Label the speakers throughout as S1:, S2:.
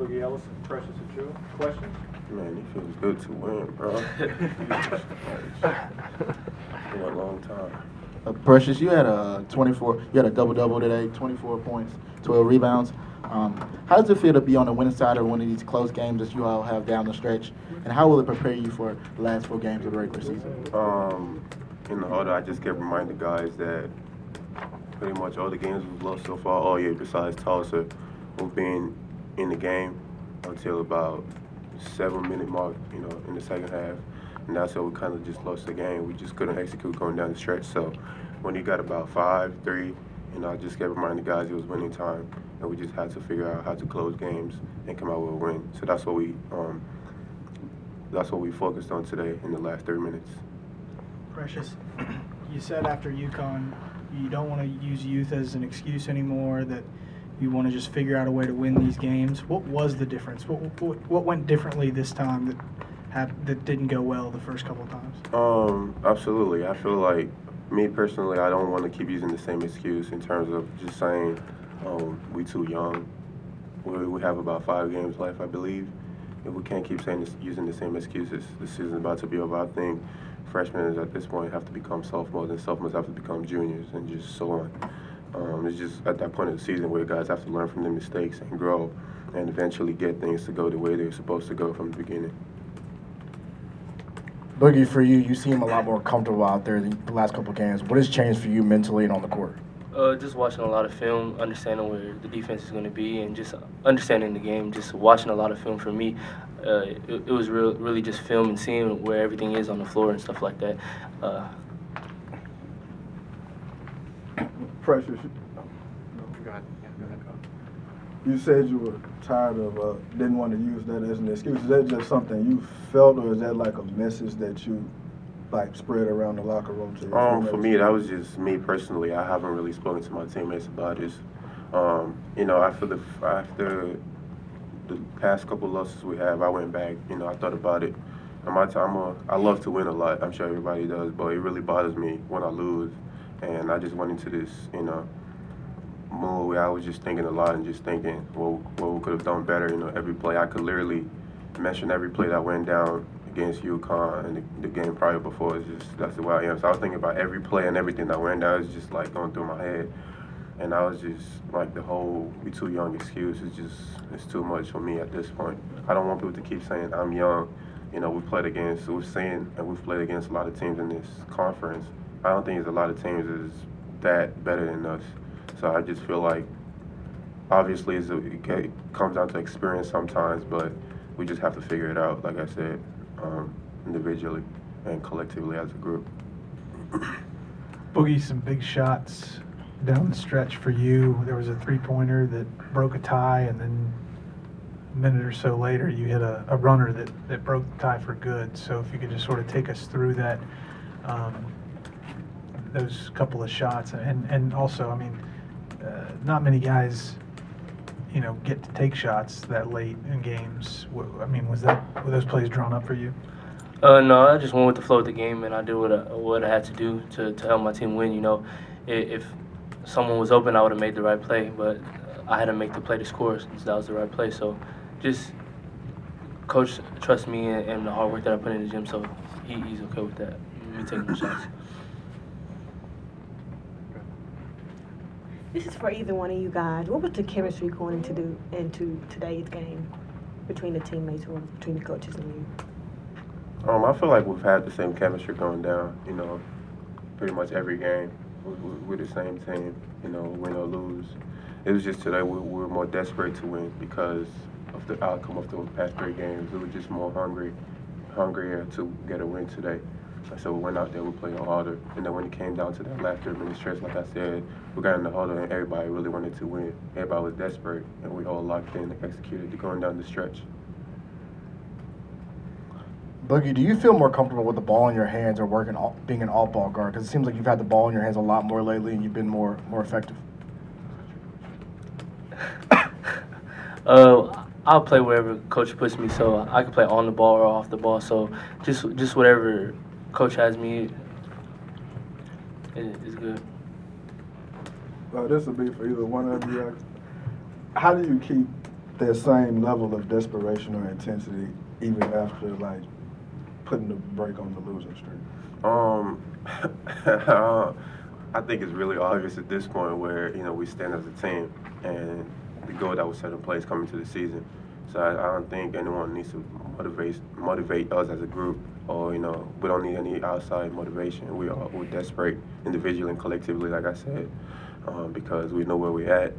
S1: Boogie Ellis and Precious Achiuwa. Questions?
S2: Man, it feels good to win, bro. For a long time.
S3: Precious, you had a double-double today, 24 points, 12 rebounds. How does it feel to be on the winning side of one of these close games that you all have down the stretch? And how will it prepare you for the last 4 games of the regular season?
S2: In the huddle, I just kept reminding guys that pretty much all the games we've lost so far all year, besides Tulsa, we've been in the game until about 7-minute mark, in the second half. And that's how we kind of just lost the game. We just couldn't execute going down the stretch. So when you got about 5-3, I just kept reminding the guys it was winning time, and we just had to figure out how to close games and come out with a win. So that's what we focused on today in the last 30 minutes.
S4: Precious, you said after UConn you don't want to use youth as an excuse anymore, that you want to just figure out a way to win these games. What was the difference? What went differently this time that didn't go well the first couple of times?
S2: Absolutely. I feel like, me personally, I don't want to keep using the same excuse in terms of just saying we too young. We have about 5 games left, I believe. If we can't keep using the same excuses, the season's about to be over. I think freshmen at this point have to become sophomores, and sophomores have to become juniors, and just so on. It's just at that point of the season where guys have to learn from their mistakes and grow, and eventually get things to go the way they're supposed to go from the beginning.
S3: Boogie, for you, you seem a lot more comfortable out there than the last couple of games. What has changed for you mentally and on the court?
S5: Just watching a lot of film, understanding where the defense is going to be, and just understanding the game. Just watching a lot of film for me, it was really just film and seeing where everything is on the floor and stuff like that.
S6: Precious, you said you were tired of, didn't want to use that as an excuse. Is that just something you felt, or is that like a message that you spread around the locker room to your teammates?
S2: For me, that was just me personally. I haven't really spoken to my teammates about this. After the past couple losses we have, I went back. I thought about it. In my time, I love to win a lot. I'm sure everybody does, but it really bothers me when I lose. And I just went into this, mood where I was just thinking a lot and just thinking what we could have done better. Every play, I could literally mention every play that went down against UConn and the game prior before. That's the way I am. So I was thinking about every play and everything that went down. It's just going through my head. And I was just the whole "we too young" excuse it's too much for me at this point. I don't want people to keep saying I'm young. We've played against a lot of teams in this conference. I don't think there's a lot of teams is that better than us. So I just feel like, obviously, it comes down to experience sometimes, but we just have to figure it out, like I said, individually and collectively as a group.
S4: Boogie, some big shots down the stretch for you. There was a 3-pointer that broke a tie, and then a minute or so later you hit a runner that broke the tie for good. So if you could just sort of take us through that, those couple of shots. And also, not many guys get to take shots that late in games. Were those plays drawn up for you?
S5: No, I just went with the flow of the game, and I did what I had to do to help my team win. If someone was open, I would have made the right play, but I had to make the play to score since that was the right play. So just coach trusts me and the hard work that I put in the gym, so he's okay with that, me taking the shots.
S7: This is for either one of you guys. What was the chemistry going into today's game between the teammates or between the coaches and you?
S2: I feel like we've had the same chemistry going down, pretty much every game. We're the same team, win or lose. It was just today we were more desperate to win because of the outcome of those past 3 games. We were just more hungrier to get a win today. So we went out there, we played harder. And then when it came down to that last 30-minute stretch, like I said, we got in the huddle and everybody really wanted to win. Everybody was desperate, and we all locked in and executed going down the stretch.
S3: Boogie, do you feel more comfortable with the ball in your hands or being an all-ball guard? Because it seems like you've had the ball in your hands a lot more lately and you've been more effective.
S5: I'll play wherever coach puts me, so I can play on the ball or off the ball. So just whatever coach has me, it's good.
S6: This will be for either one of you. How do you keep that same level of desperation or intensity even after like putting the brake on the losing streak?
S2: I think it's really obvious at this point where, you know, we stand as a team and the goal that was set in place coming to the season. So I don't think anyone needs to motivate us as a group, or, you know, we don't need any outside motivation. We're desperate individually and collectively, like I said, because we know where we're at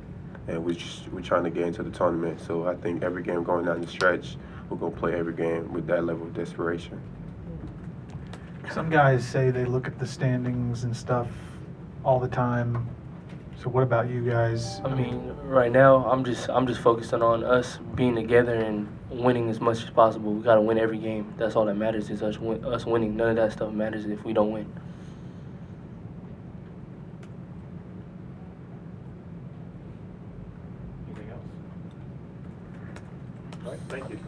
S2: and we're trying to get into the tournament. So I think every game going down the stretch, we're going to play every game with that level of desperation.
S8: Some guys say they look at the standings and stuff all the time. So what about you guys?
S5: I mean, right now I'm just focusing on us being together and winning as much as possible. We gotta win every game. That's all that matters, is us winning. None of that stuff matters if we don't win.
S1: Anything else? All right, thank you.